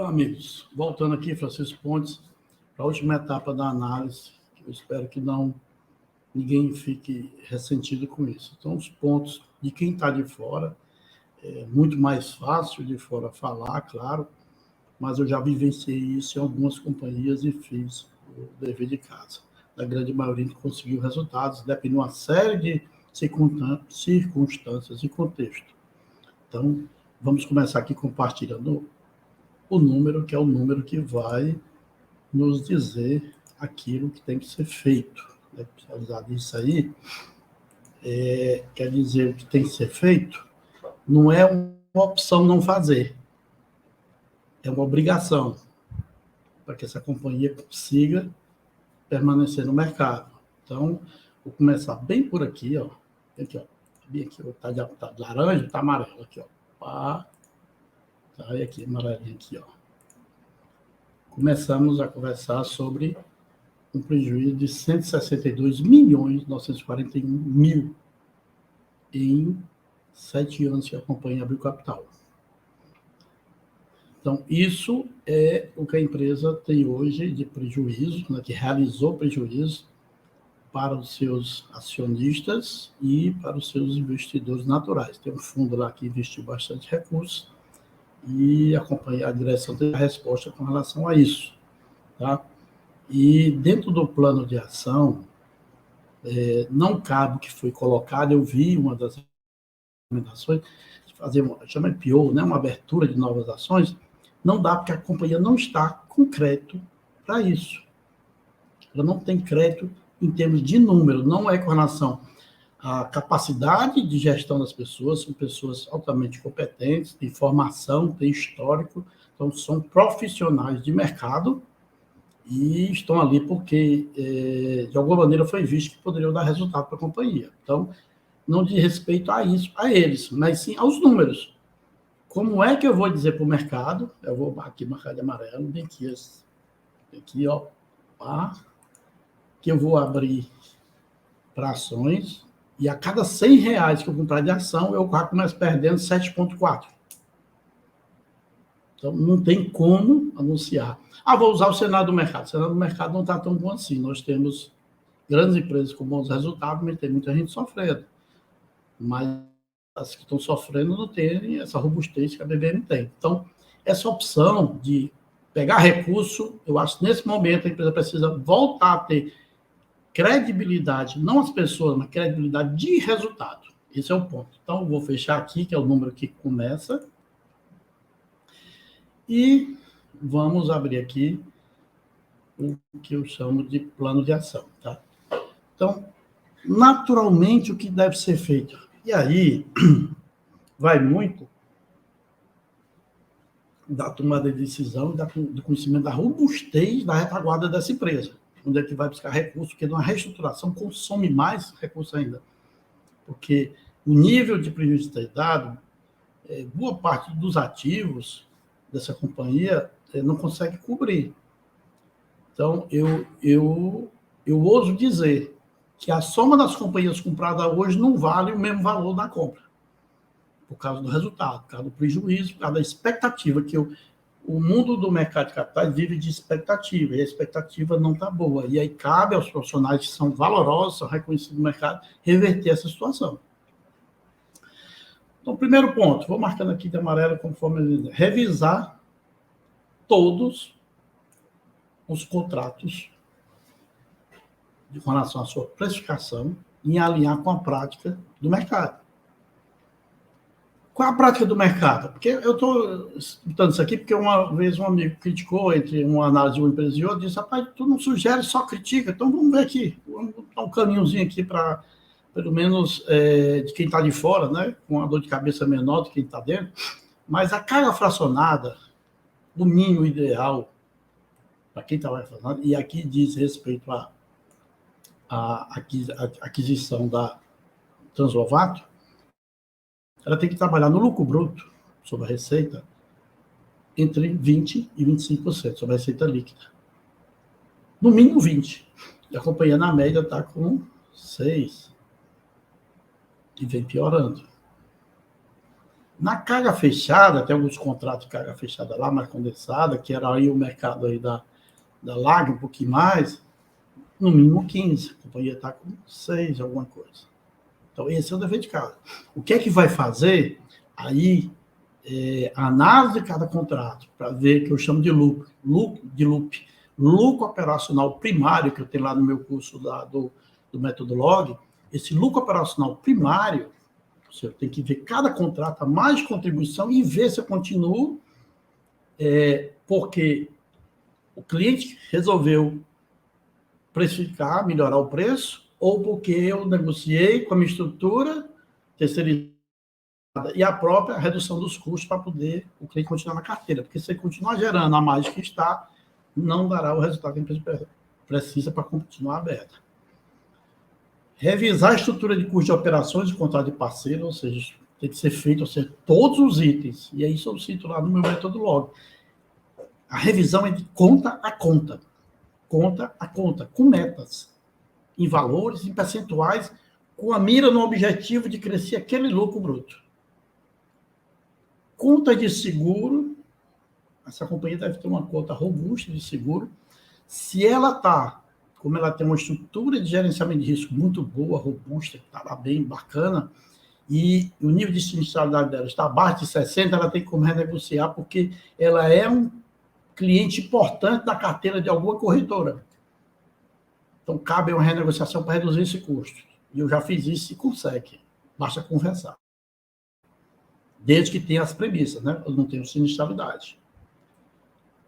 Amigos, voltando aqui, Francisco Pontes, para a última etapa da análise, que eu espero que ninguém fique ressentido com isso. Então, os pontos de quem está de fora, é muito mais fácil de fora falar, claro, mas eu já vivenciei isso em algumas companhias e fiz o dever de casa. A grande maioria que conseguiu resultados, depende de uma série de circunstâncias e contexto. Então, vamos começar aqui compartilhando o número, que é o número que vai nos dizer aquilo que tem que ser feito. Precisar disso aí, quer dizer, o que tem que ser feito não é uma opção não fazer, é uma obrigação para que essa companhia consiga permanecer no mercado. Então, vou começar bem por aqui, ó. Aqui, ó. Bem aqui, tá de laranja, tá amarelo aqui, ó. Pá. Tá, e aqui, amarelinho aqui, ó. Começamos a conversar sobre um prejuízo de 162.941.000 em 7 anos que a companhia abriu capital. Então, isso é o que a empresa tem hoje de prejuízo, né, que realizou prejuízo para os seus acionistas e para os seus investidores naturais. Tem um fundo lá que investiu bastante recursos e a direção tem a resposta com relação a isso. Tá? E dentro do plano de ação, não cabe o que foi colocado. Eu vi uma das recomendações de fazer chama IPO, né, uma abertura de novas ações. Não dá, porque a companhia não está com crédito para isso. Ela não tem crédito em termos de número, não é com relação à capacidade de gestão das pessoas, são pessoas altamente competentes, têm formação, têm histórico, então são profissionais de mercado e estão ali porque, de alguma maneira, foi visto que poderiam dar resultado para a companhia. Então, não diz respeito a isso, a eles, mas sim aos números. Como é que eu vou dizer para o mercado? Eu vou aqui marcar de amarelo, bem aqui, ó, que eu vou abrir para ações e a cada R$100 que eu comprar de ação, eu começo perdendo 7,4. Então, não tem como anunciar. Vou usar o cenário do mercado. O cenário do mercado não está tão bom assim. Nós temos grandes empresas com bons resultados, mas tem muita gente sofrendo. Mas as que estão sofrendo não têm essa robustez que a BBM tem. Então, essa opção de pegar recurso, eu acho que nesse momento a empresa precisa voltar a ter credibilidade, não as pessoas, mas credibilidade de resultado. Esse é o ponto. Então, eu vou fechar aqui, que é o número que começa. E vamos abrir aqui o que eu chamo de plano de ação. Tá? Então, naturalmente, o que deve ser feito? E aí, vai muito da tomada de decisão e do conhecimento da robustez da retaguarda dessa empresa. Onde é que vai buscar recursos, porque numa reestruturação consome mais recursos ainda. Porque o nível de prejuízo que está dado, boa parte dos ativos dessa companhia não consegue cobrir. Então, eu ouso dizer que a soma das companhias compradas hoje não vale o mesmo valor da compra, por causa do resultado, por causa do prejuízo, por causa da expectativa, que o mundo do mercado de capitais vive de expectativa, e a expectativa não está boa. E aí cabe aos profissionais que são valorosos, são reconhecidos no mercado, reverter essa situação. Então, primeiro ponto, vou marcando aqui de amarelo conforme revisar todos os contratos com relação à sua precificação e alinhar com a prática do mercado. Qual é a prática do mercado? Porque eu estou escutando isso aqui porque uma vez um amigo criticou entre uma análise de uma empresa e outra, disse, rapaz, tu não sugere, só critica, então vamos ver aqui, vamos dar um caminhozinho aqui para, pelo menos, de quem está de fora, né, com uma dor de cabeça menor do que quem está dentro, mas a carga fracionada, o mínimo ideal, para quem trabalha fracionado, e aqui diz respeito à aquisição da Translovato, ela tem que trabalhar no lucro bruto, sobre a receita, entre 20% e 25% sobre a receita líquida. No mínimo 20%. E a companhia, na média, está com 6%. E vem piorando. Na carga fechada, tem alguns contratos de carga fechada lá, mais condensada, que era aí o mercado aí da Lag, um pouquinho mais, no mínimo 15. A companhia está com 6, alguma coisa. Então, esse é o dever de casa. O que é que vai fazer? Aí, a análise de cada contrato, para ver que eu chamo de lucro operacional primário, que eu tenho lá no meu curso do método Log, esse lucro operacional primário, você tem que ver cada contrato, a mais contribuição, e ver se eu continuo, porque o cliente resolveu precificar, melhorar o preço, ou porque eu negociei com a minha estrutura terceirizada e a própria redução dos custos para poder o cliente continuar na carteira. Porque se ele continuar gerando a mais que está, não dará o resultado que a empresa precisa para continuar aberta. Revisar a estrutura de custo de operações de contrato de parceiro, ou seja, tem que ser feito, ou seja, todos os itens. E é isso eu cito lá no meu método Log. A revisão é de conta a conta. Conta a conta, com metas, em valores, em percentuais, com a mira no objetivo de crescer aquele lucro bruto. Conta de seguro, essa companhia deve ter uma conta robusta de seguro. Se ela está, como ela tem uma estrutura de gerenciamento de risco muito boa, robusta, que está lá bem bacana, e o nível de sinistralidade dela está abaixo de 60, ela tem como renegociar, porque ela é um cliente importante da carteira de alguma corretora. Então, cabe uma renegociação para reduzir esse custo. E eu já fiz isso e consegue. Basta conversar. Desde que tenha as premissas, né? Eu não tenho sinistralidade.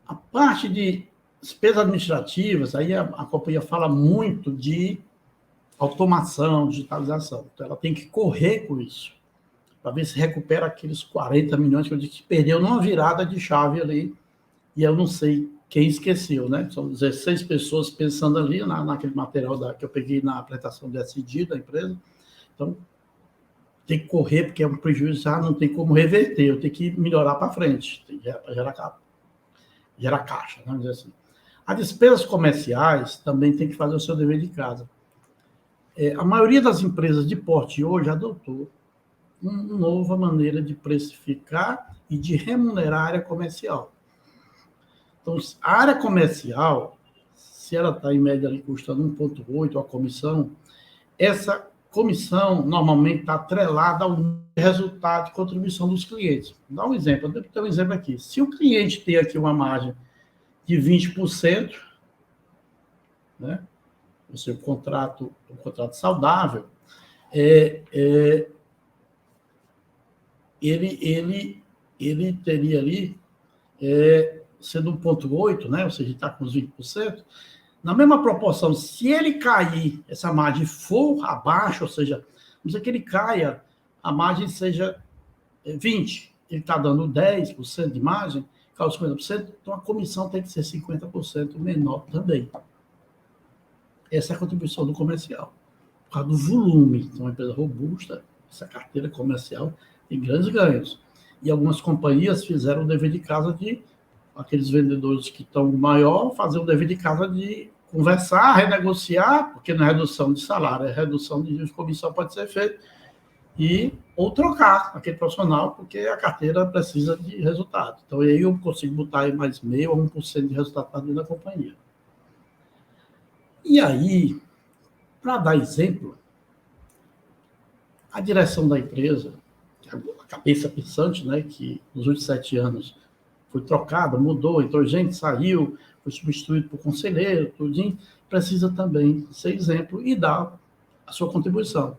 A parte de despesas administrativas, aí a companhia fala muito de automação, digitalização. Então, ela tem que correr com isso, para ver se recupera aqueles 40 milhões que eu disse que perdeu numa virada de chave ali, e eu não sei quem esqueceu, né? São 16 pessoas pensando ali naquele material que eu peguei na apresentação do SD da empresa. Então, tem que correr, porque é um prejuízo, não tem como reverter, eu tenho que melhorar para frente, para gerar caixa, né? Vamos dizer assim. As despesas comerciais também tem que fazer o seu dever de casa. A maioria das empresas de porte hoje adotou uma nova maneira de precificar e de remunerar a área comercial. Então, a área comercial, se ela está em média ali custando 1,8 a comissão, essa comissão normalmente está atrelada ao resultado de contribuição dos clientes. Vou dar um exemplo, eu devo ter um exemplo aqui. Se o cliente tem aqui uma margem de 20%, né, o seu contrato, um contrato saudável, ele teria ali, sendo 1,8, né, ou seja, está com os 20%, na mesma proporção, se ele cair, essa margem for abaixo, ou seja, vamos dizer que ele caia, a margem seja 20%, ele está dando 10% de margem, cai os 50%, então a comissão tem que ser 50% menor também. Essa é a contribuição do comercial. Por causa do volume, então, uma empresa robusta, essa carteira comercial tem grandes ganhos. E algumas companhias fizeram o dever de casa de aqueles vendedores que estão maior, fazer o dever de casa de conversar, renegociar, porque não é redução de salário, é redução de comissão pode ser feita, ou trocar aquele profissional, porque a carteira precisa de resultado. Então, aí eu consigo botar aí mais 0,5% a 1% de resultado para dentro da companhia. E aí, para dar exemplo, a direção da empresa, a cabeça pensante, né, que nos últimos 7 anos foi trocada, mudou, entrou gente, saiu, foi substituído por conselheiro, tudinho, precisa também ser exemplo e dar a sua contribuição.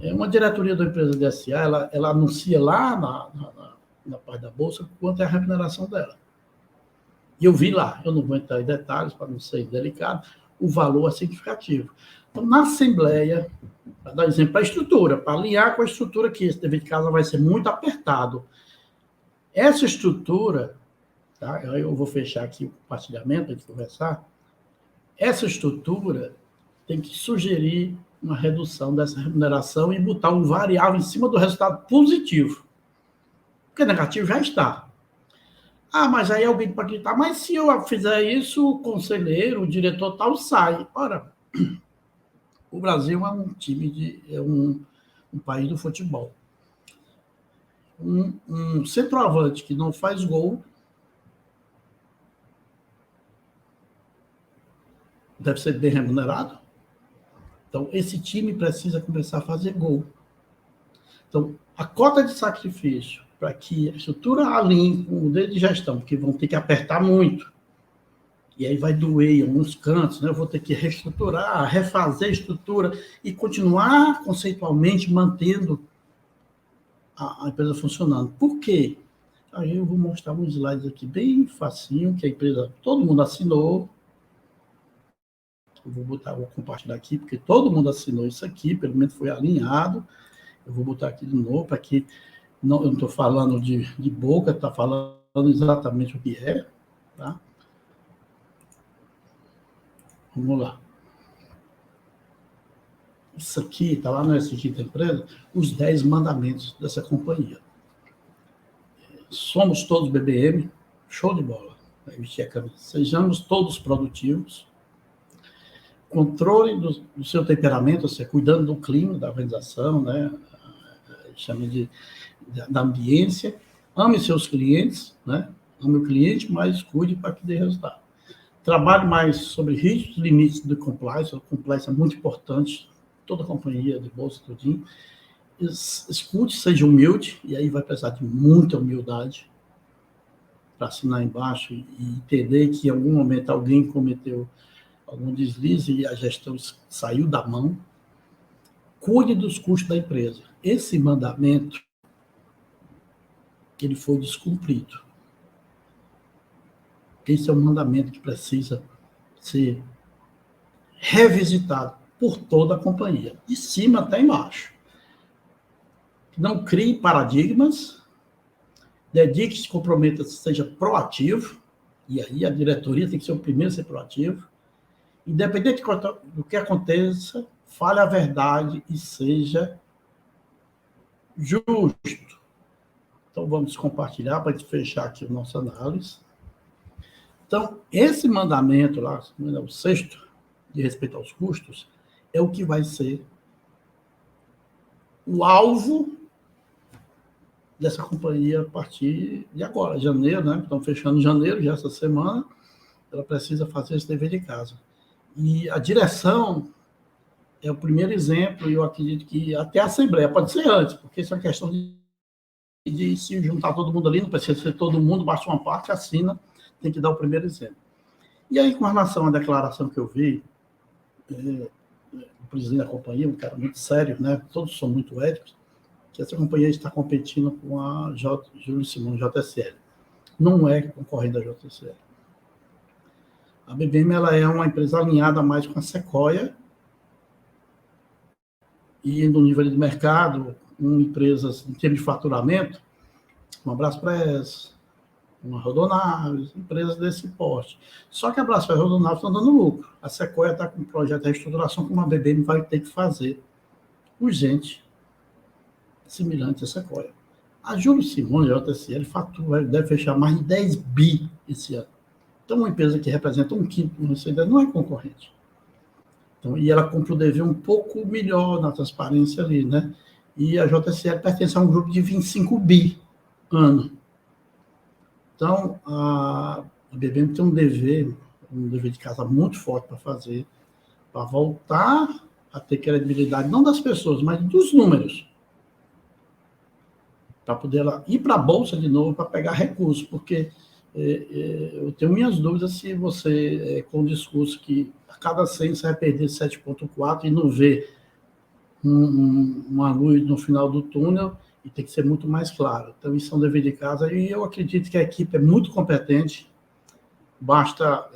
Uma diretoria da empresa de SA, ela anuncia lá na parte da bolsa quanto é a remuneração dela. E eu vi lá, eu não vou entrar em detalhes para não ser delicado, o valor é significativo. Então, na Assembleia, para dar exemplo, para a estrutura, para alinhar com a estrutura que esse dever de casa vai ser muito apertado. Essa estrutura, tá? Eu vou fechar aqui o compartilhamento para a gente conversar. Essa estrutura tem que sugerir uma redução dessa remuneração e botar um variável em cima do resultado positivo. Porque negativo já está. Mas aí alguém pode gritar, mas se eu fizer isso, o conselheiro, o diretor tal sai. Ora, o Brasil é um time um país do futebol. um centroavante que não faz gol deve ser bem remunerado. Então, esse time precisa começar a fazer gol. Então, a cota de sacrifício para que a estrutura alinhe com o modelo de gestão, porque vão ter que apertar muito, e aí vai doer em alguns cantos, né? Eu vou ter que reestruturar, refazer a estrutura e continuar conceitualmente mantendo a empresa funcionando. Por quê? Aí eu vou mostrar um slide aqui bem facinho, que a empresa, todo mundo assinou. Eu vou compartilhar aqui, porque todo mundo assinou isso aqui, pelo menos foi alinhado. Eu vou botar aqui de novo, para que eu não estou falando de boca, está falando exatamente o que é, tá? Vamos lá. Isso aqui, está lá no SG da empresa, os 10 mandamentos dessa companhia. Somos todos BBM, show de bola. Vai vestir a camisa. Sejamos todos produtivos. Controle do seu temperamento, ou seja, cuidando do clima da organização, né? Chama da ambiência. Ame seus clientes, né? Ame o cliente, mas cuide para que dê resultado. Trabalhe mais sobre riscos, limites do compliance. O compliance é muito importante, toda companhia de bolsa, tudinho. Escute, seja humilde, e aí vai precisar de muita humildade para assinar embaixo e entender que em algum momento alguém cometeu algum deslize e a gestão saiu da mão. Cuide dos custos da empresa. Esse mandamento, ele foi descumprido. Esse é um mandamento que precisa ser revisitado por toda a companhia, de cima até embaixo. Não crie paradigmas, dedique-se, comprometa-se, seja proativo, e aí a diretoria tem que ser o primeiro a ser proativo. Independente do que aconteça, fale a verdade e seja justo. Então, vamos compartilhar para a gente fechar aqui a nossa análise. Então, esse mandamento lá, o 6º, de respeito aos custos, é o que vai ser o alvo dessa companhia a partir de agora, janeiro, né? Estamos fechando janeiro, já essa semana, ela precisa fazer esse dever de casa. E a direção é o primeiro exemplo, e eu acredito que até a Assembleia, pode ser antes, porque isso é uma questão de se juntar todo mundo ali, não precisa ser todo mundo, basta uma parte, assina, tem que dar o primeiro exemplo. E aí, com relação à declaração que eu vi, o presidente da companhia, um cara muito sério, né? Todos são muito éticos, que essa companhia está competindo com a Júlio Simões, JSL. Não é concorrente da JSL. A BBM ela é uma empresa alinhada mais com a Sequoia, e no nível de mercado, com empresas em termos de faturamento, uma Braspress, uma Rodonaves, empresas desse porte. Só que a Braspress e a Rodonaves estão dando lucro. A Sequoia está com um projeto de reestruturação que uma BBM vai ter que fazer urgente, semelhante a Sequoia. A Júlio Simões, a JSL, deve fechar mais de 10 bi esse ano. Então, uma empresa que representa 1/5 do receita não é concorrente. Então, e ela cumpre o dever um pouco melhor na transparência ali, né? E a JSL pertence a um grupo de 25 bi ano. Então, a BBM tem um dever de casa muito forte para fazer, para voltar a ter credibilidade, não das pessoas, mas dos números, para poder ela ir para a Bolsa de novo, para pegar recursos, porque eu tenho minhas dúvidas se você, com o discurso que a cada 100 você vai perder 7,4 e não vê uma luz no final do túnel, e tem que ser muito mais claro. Então, isso é um dever de casa, e eu acredito que a equipe é muito competente, basta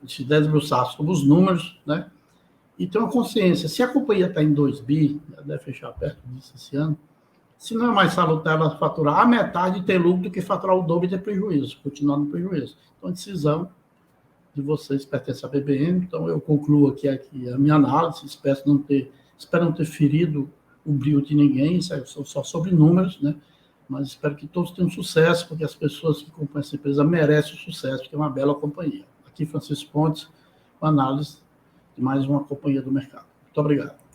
se desbruçar sobre os números, né? E ter uma consciência. Se a companhia está em 2 bi, ela deve fechar perto disso esse ano, se não é mais salutar ela faturar a metade e ter lucro do que faturar o dobro e ter prejuízo, continuar no prejuízo. Então, a decisão de vocês pertence à BBM. Então, eu concluo aqui a minha análise, espero não ter ferido o brilho de ninguém, isso é só sobre números, né? Mas espero que todos tenham sucesso, porque as pessoas que compõem essa empresa merecem o sucesso, porque é uma bela companhia. Aqui, Francisco Pontes, com análise de mais uma companhia do mercado. Muito obrigado.